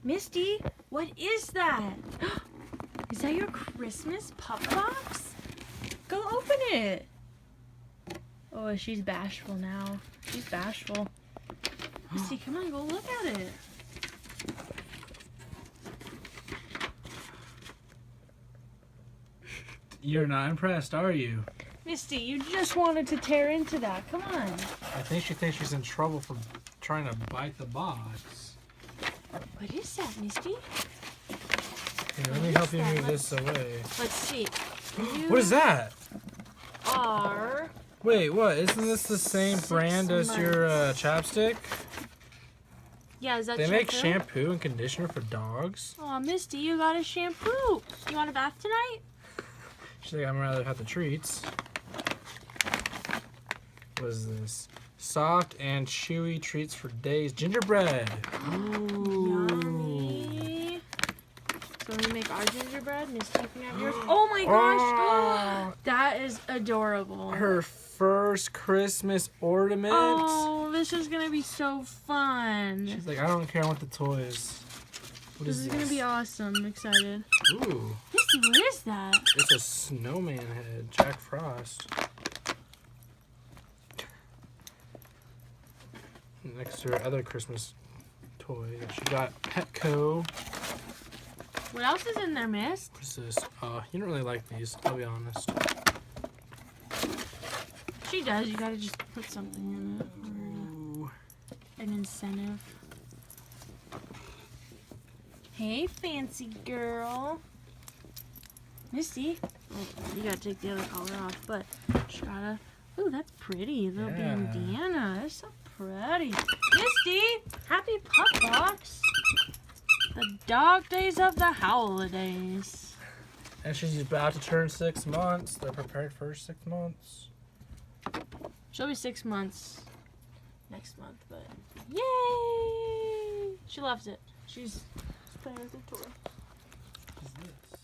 Misty, what is that? Is that your Christmas PupBox? Go open it. Oh, she's bashful now. She's bashful. Misty, come on, go look at it. You're not impressed, are you? Misty, you just wanted to tear into that. Come on. I think she thinks she's in trouble for trying to bite the box. What is that, Misty? Here, let me help you move this away. Let's see. What is that? Are Wait, what? Isn't this the same 6 brand as your chapstick? Yeah, is that They shampoo? make shampoo and conditioner for dogs. Aw, Misty, you got a shampoo. You want a bath tonight? She's like, I'd rather have the treats. What is this? Soft and chewy treats for days. Gingerbread. Ooh. Yummy. So when we make our gingerbread, Misty, you can have yours. Oh my gosh! That is adorable. Her first Christmas ornament. Oh, this is gonna be so fun. She's like, I don't care, I want the toys. What This is gonna be awesome. I'm excited. Ooh. Misty, what is that? It's a snowman head. Jack Frost. Next to her other Christmas toy that she got, Petco. What else is in there, Mist? What is this? You don't really like these, I'll be honest. She does. You gotta just put something in it. Ooh. An incentive. Hey, fancy girl. Misty. Oh, you gotta take the other collar off, but just gotta. Ooh, that's pretty. A little Yeah. bandana. That's so pretty. Misty, happy PupBox. The dog days of the HOWLIDAYS. And she's about to turn 6 months. They're prepared for her 6 months. She'll be 6 months next month, but yay! She loves it. She's playing with her toy. What is this?